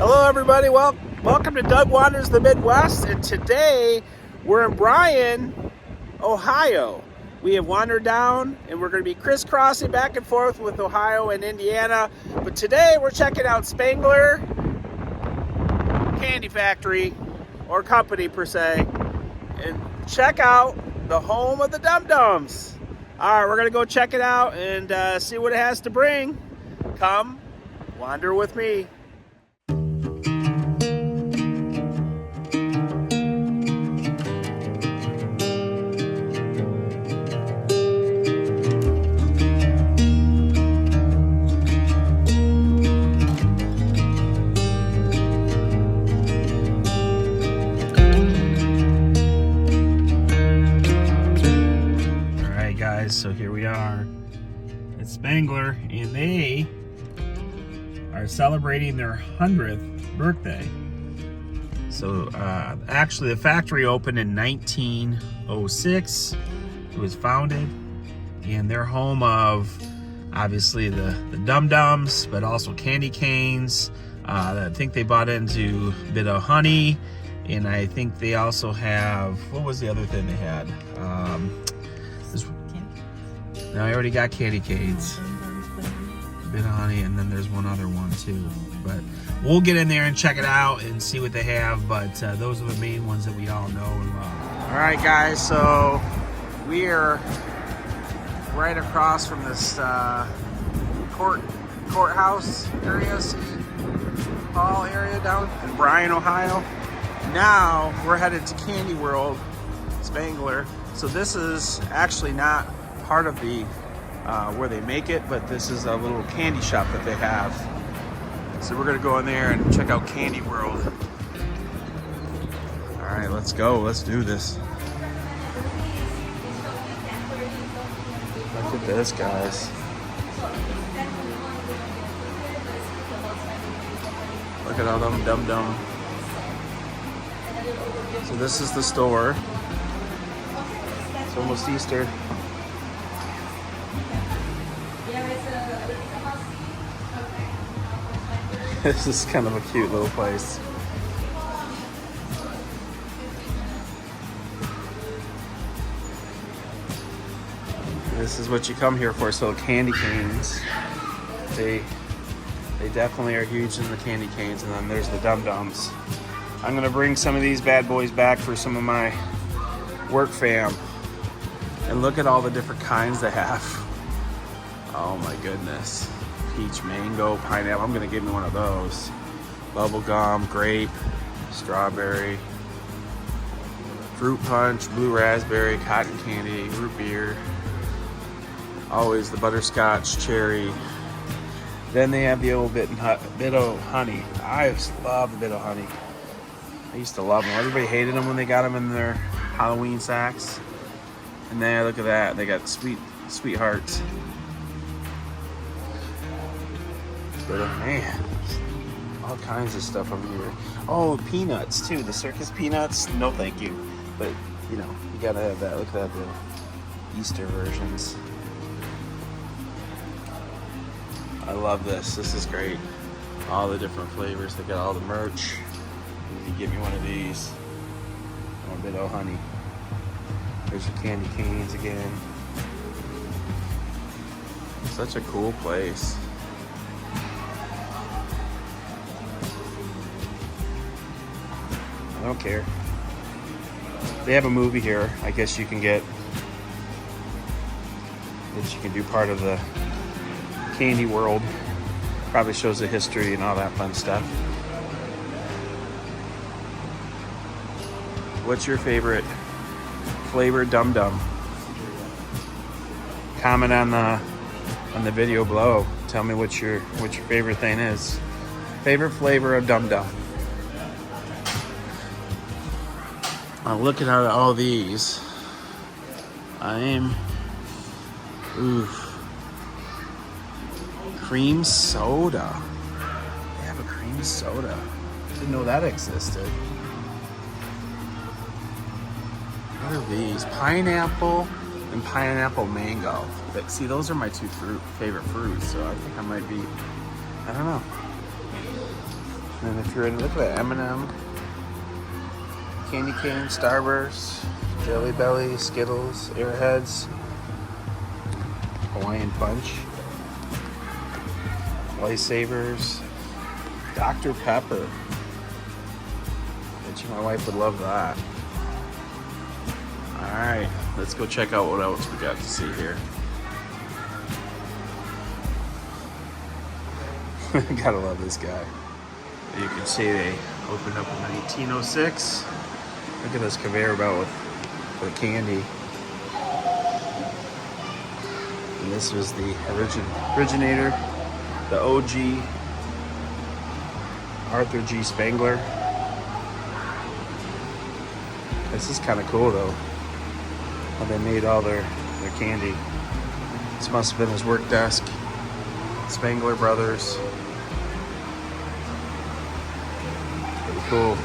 Hello everybody, welcome to Doug Wanders the Midwest, and today we're in Bryan, Ohio. We have wandered down and we're going to be crisscrossing back and forth with Ohio and Indiana, but today we're checking out Spangler Candy Factory, or company per se, and check out the home of the Dum Dums. Alright, we're going to go check it out and see what it has to bring. Come wander with me. So here we are at Spangler, and they are celebrating their 100th birthday. So actually the factory opened in 1906. It was founded, and they're home of obviously the Dum Dums, but also candy canes. I think they bought into a bit of honey, and I think they also have, what was the other thing they had? No, I already got candy canes, a bit of honey, and then there's one other one too. But we'll get in there and check it out and see what they have. But those are the main ones that we all know and love. All right, guys. So we are right across from this courthouse area, city hall area down in Bryan, Ohio. Now we're headed to Candy World, Spangler. So this is actually not part of the where they make it, but this is a little candy shop that they have. So we're gonna go in there and check out Candy World. All right, let's go. Let's do this. Look at this, guys. Look at all them Dum Dum. So this is the store. It's almost Easter. This is kind of a cute little place. This is what you come here for. So candy canes, they definitely are huge in the candy canes. And then there's the Dum Dums. I'm gonna bring some of these bad boys back for some of my work fam. And look at all the different kinds they have. Oh my goodness. Peach, mango, pineapple. I'm gonna give me one of those. Bubble gum, grape, strawberry, fruit punch, blue raspberry, cotton candy, root beer. Always the butterscotch, cherry. Then they have the old bit of honey. I love the bit of honey. I used to love them. Everybody hated them when they got them in their Halloween sacks. And then look at that. They got sweethearts. But man, all kinds of stuff over here. Oh, peanuts too. The circus peanuts. No, thank you. But you know, you gotta have that. Look at that, the Easter versions. I love this. This is great. All the different flavors. They got all the merch. You get me one of these. A bit of honey. There's your candy canes again. Such a cool place. I don't care. They have a movie here. I guess you can get that you can do part of the Candy World. Probably shows the history and all that fun stuff. What's your favorite flavor Dum Dum? Comment on the video below. Tell me what your favorite thing is. Favorite flavor of Dum Dum. Looking at all these, cream soda. They have a cream soda. Didn't know that existed. What are these? Pineapple and pineapple mango. But see, those are my two favorite fruits, so I think I might be, I don't know. And then if you're in, look at that, M&M, candy cane, Starburst, Jelly Belly, Skittles, Airheads, Hawaiian Punch, Lifesavers, Dr. Pepper. Bet you my wife would love that. Alright, let's go check out what else we got to see here. Gotta love this guy. You can see they opened up in 1906. Look at this conveyor belt with candy. And this was the originator, the OG Arthur G. Spangler. This is kind of cool though, how they made all their candy. This must have been his work desk. Spangler Brothers. Pretty cool.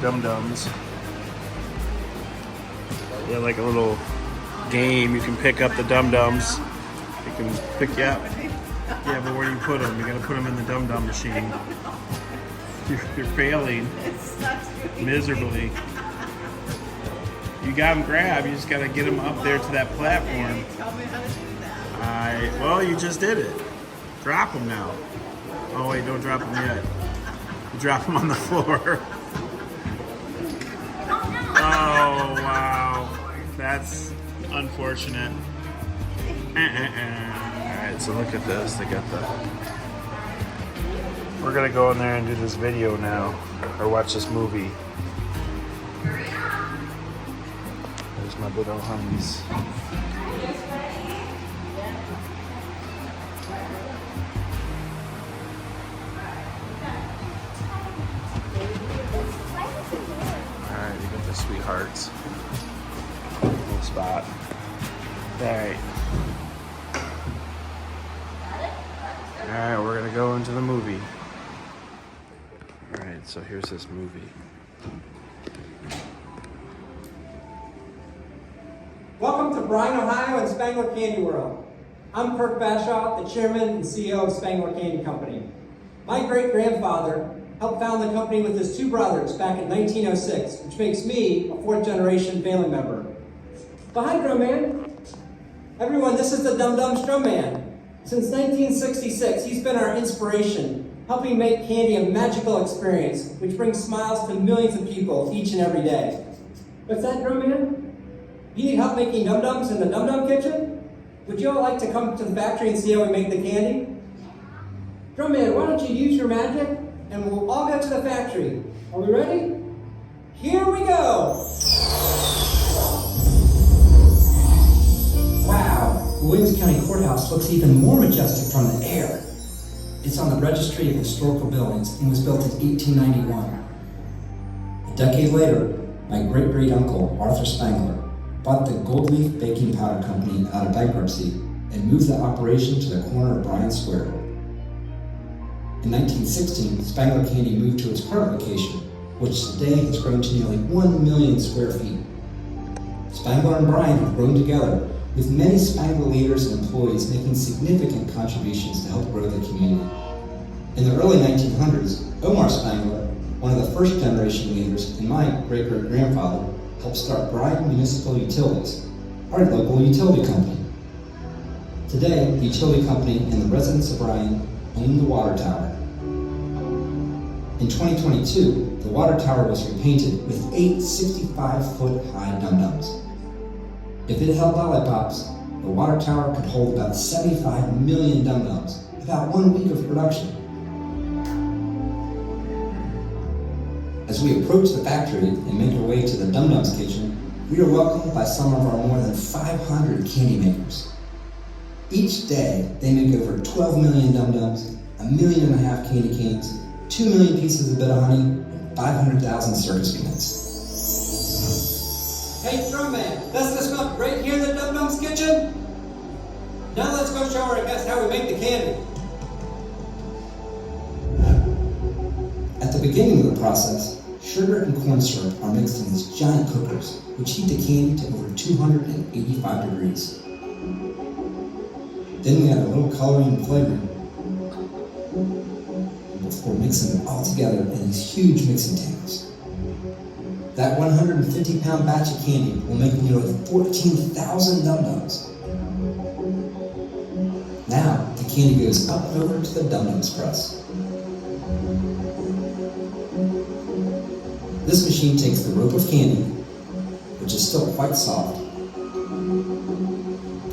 Dum-Dums. They have like a little game. You can pick up the Dum-Dums. You can pick you up. Yeah, but where do you put them? You gotta put them in the Dum-Dum machine. You're failing miserably. You got them grabbed. You just gotta get them up there to that platform. Well, you just did it. Drop them now. Oh wait, don't drop them yet. You drop them on the floor. Oh, wow. That's unfortunate. Alright, so look at this. They got We're gonna go in there and do this video now. Or watch this movie. There's my little honeys. Sweethearts. Little spot. Alright. Alright, we're gonna go into the movie. Alright, so here's this movie. Welcome to Bryan, Ohio and Spangler Candy World. I'm Kirk Bashaw, the chairman and CEO of Spangler Candy Company. My great-grandfather helped found the company with his two brothers back in 1906, which makes me a fourth-generation family member. But hi, Drum Man. Everyone, this is the Dum-Dum Drum Man. Since 1966, he's been our inspiration, helping make candy a magical experience, which brings smiles to millions of people each and every day. What's that, Drum Man? You need help making Dum-Dums in the Dum-Dum kitchen? Would you all like to come to the factory and see how we make the candy? Drum Man, why don't you use your magic? And we'll all go to the factory. Are we ready? Here we go! Wow, The Williams County Courthouse looks even more majestic from the air. It's on the Registry of Historical Buildings and was built in 1891. A decade later, my great-great-uncle, Arthur Spangler, bought the Gold Leaf Baking Powder Company out of bankruptcy and moved the operation to the corner of Bryan Square. In 1916, Spangler Candy moved to its current location, which today has grown to nearly 1 million square feet. Spangler and Bryan have grown together, with many Spangler leaders and employees making significant contributions to help grow the community. In the early 1900s, Omar Spangler, one of the first generation leaders, and my great-great-grandfather helped start Bryan Municipal Utilities, our local utility company. Today, the utility company and the residents of Bryan own the water tower. In 2022, the water tower was repainted with 8 65-foot-high dum-dums. If it held lollipops, the water tower could hold about 75 million dum-dums, about 1 week of production. As we approach the factory and make our way to the Dum-Dums kitchen, we are welcomed by some of our more than 500 candy makers. Each day, they make over 12 million Dum-Dums, 1.5 million candy canes, 2 million pieces of bit of honey, and 500,000 circus peanuts. Hey, Drum Man, doesn't it smell great here in the Dum-Dums kitchen? Now let's go show our guests how we make the candy. At the beginning of the process, sugar and corn syrup are mixed in these giant cookers, which heat the candy to over 285 degrees. Then we add a little coloring and flavoring before mixing it all together in these huge mixing tables. That 150-pound batch of candy will make nearly 14,000 Dum-Dums. Now, the candy goes up and over to the Dum-Dums press. This machine takes the rope of candy, which is still quite soft,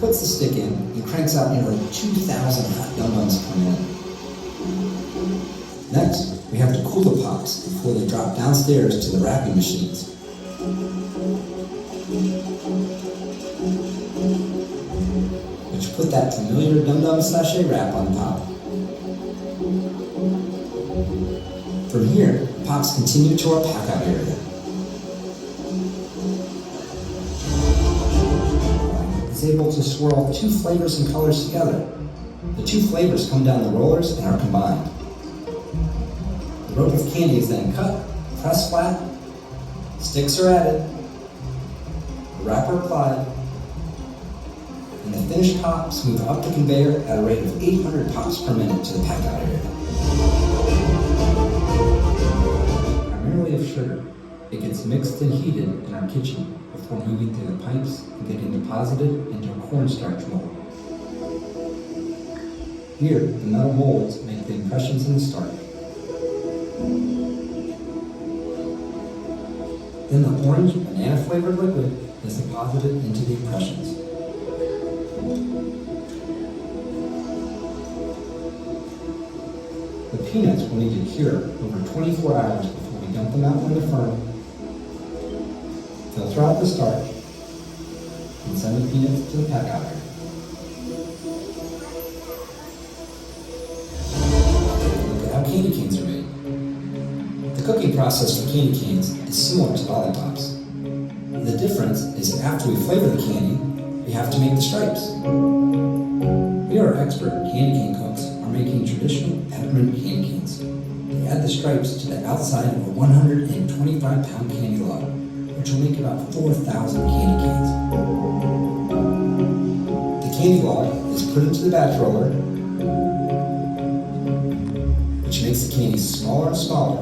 puts the stick in, and cranks out nearly 2,000 hot Dum-Dums per minute. Next, we have to cool the pops before they drop downstairs to the wrapping machines. Which put that familiar Dum-Dum sachet wrap on top. From here, pops continue to our pack-out area. It's able to swirl 2 flavors and colors together. The 2 flavors come down the rollers and are combined. The rope of candy is then cut, pressed flat, sticks are added, the wrapper applied, and the finished pops move up the conveyor at a rate of 800 pops per minute to the pack-out area. Primarily of sugar, it gets mixed and heated in our kitchen before moving through the pipes and getting deposited into a cornstarch mold. Here, the metal molds make the impressions in the starch. Then the orange banana-flavored liquid is deposited into the impressions. The peanuts will need to cure over 24 hours before we dump them out when they're firm. Filter out the starch and send the peanuts to the pack-out area. Look at how candy canes are made. The cooking process for candy canes is similar to lollipops. The difference is that after we flavor the candy, we have to make the stripes. We are expert candy cane cooks are making traditional peppermint candy canes. They add the stripes to the outside of a 125-pound candy log, which will make about 4,000 candy canes. The candy log is put into the batch roller, which makes the candy smaller and smaller,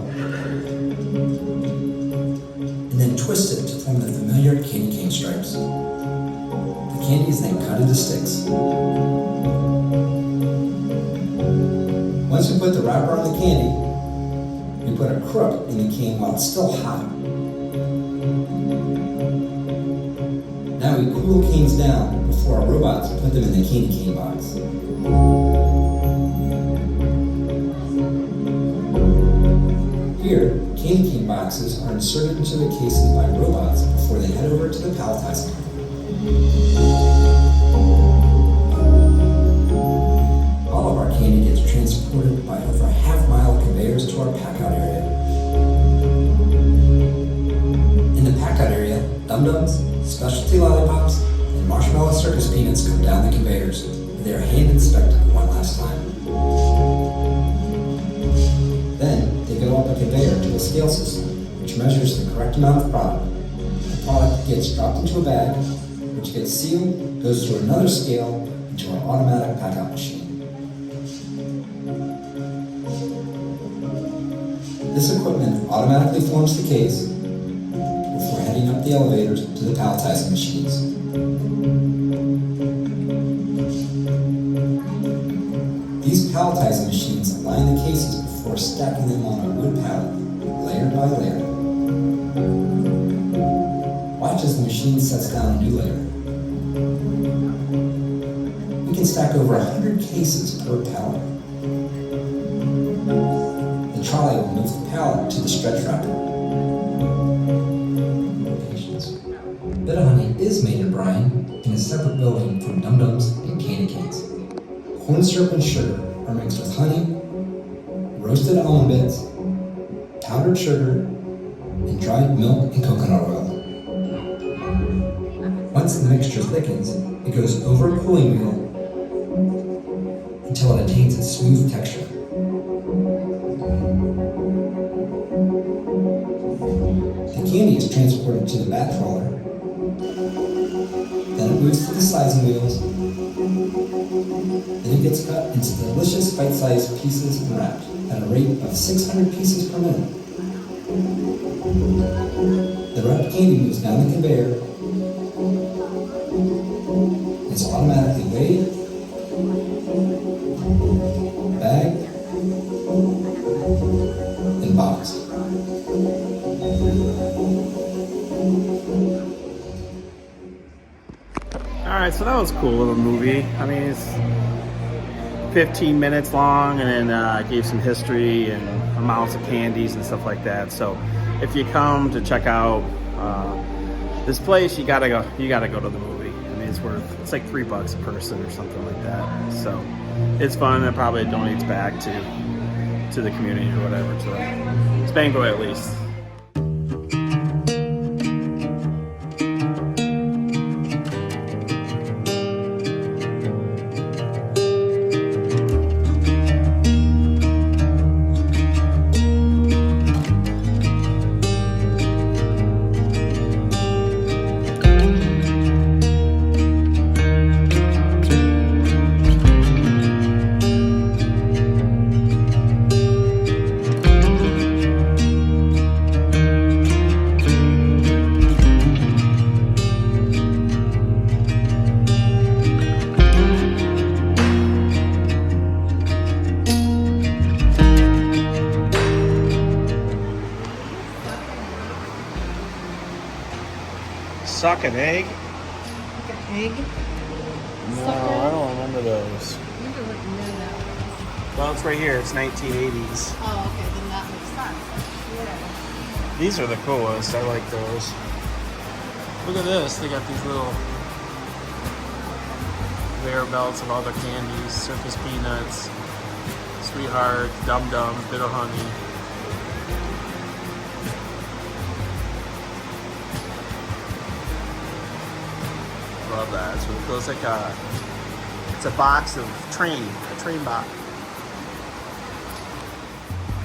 and then twist it to form the familiar candy cane stripes. The candy is then cut into sticks. Once we put the wrapper on the candy, we put a crook in the cane while it's still hot. Now we cool the canes down before our robots put them in the candy cane box. Here, candy cane boxes are inserted into the cases by robots before they head over to the palletizing. go down the conveyors, where they are hand inspected one last time. Then they go up a conveyor to a scale system, which measures the correct amount of product. The product gets dropped into a bag, which gets sealed, goes through another scale into our automatic pack-out machine. This equipment automatically forms the case before heading up the elevators to the palletizing machines. These palletizing machines line the cases before stacking them on a wood pallet, layer by layer. Watch as the machine sets down a new layer. We can stack over 100 cases per pallet. The trolley will move the pallet to the stretch wrapper. Bit of Honey is made at Bryan in a separate building from Dum Dums and Candy Canes. Corn syrup and sugar are mixed with honey, roasted almond bits, powdered sugar, and dried milk and coconut oil. Once the mixture thickens, it goes over a cooling wheel until it attains a smooth texture. The candy is transported to the back roller. Then it moves to the slicing wheels. Then it gets cut into delicious bite-sized pieces and wrapped at a rate of 600 pieces per minute. The wrapped candy moves down the conveyor. It's automatically weighed, bagged, and boxed. Alright, so that was a cool little movie. I mean, it's 15 minutes long, and then gave some history and amounts of candies and stuff like that. So if you come to check out this place, you gotta go to the movie. I mean, it's like $3 a person or something like that. So it's fun, and probably donates back to the community or whatever, to Spangler at least. Suck an egg? Like an egg? No, I don't remember those. I never would know that. Well, it's right here. It's 1980s. Oh, okay, then that makes sense. Yeah. These are the coolest. I like those. Look at this. They got these little conveyor belts of other candies. Circus Peanuts, Sweetheart, Dum Dums, Bit of Honey. Love that. So it feels like it's a box of a train box.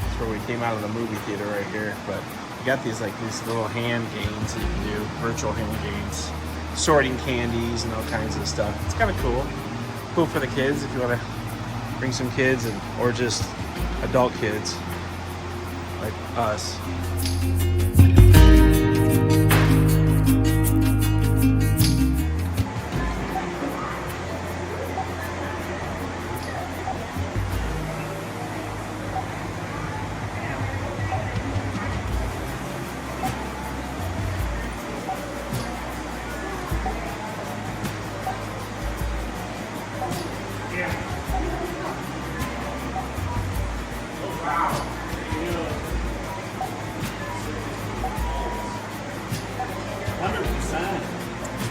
That's where we came out of the movie theater right here. But you got these little hand games that you can do, virtual hand games, sorting candies and all kinds of stuff. It's kind of cool. Cool for the kids if you want to bring some kids, or just adult kids like us.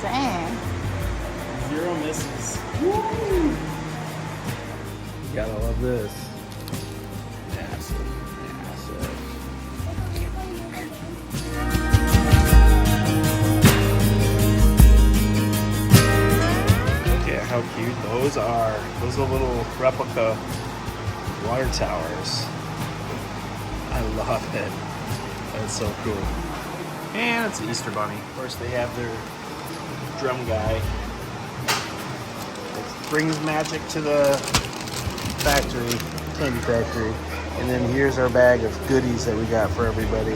Dang. Zero misses. Woo! You gotta love this. Massive. Okay, how cute those are. Those are little replica water towers. I love it. That's so cool. And it's the Easter Bunny. Of course, they have their drum guy. It brings magic to the factory, candy factory. And then here's our bag of goodies that we got for everybody.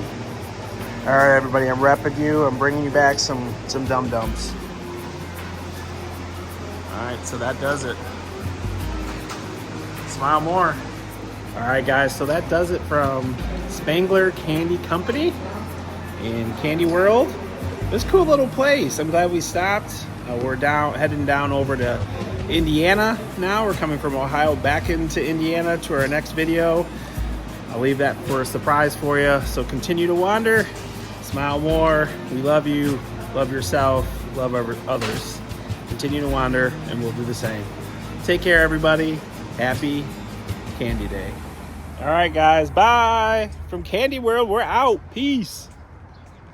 All right, everybody, I'm repping you. I'm bringing you back some dum-dums. All right, so that does it. Smile more. All right, guys, so that does it from Spangler Candy Company in Candy World. This cool little place. I'm glad we stopped. We're heading down over to Indiana now. We're coming from Ohio back into Indiana to our next video. I'll leave that for a surprise for you. So continue to wander, smile more. We love you, love yourself, love others. Continue to wander, and we'll do the same. Take care, everybody. Happy Candy Day. All right, guys, bye. From Candy World, we're out. Peace.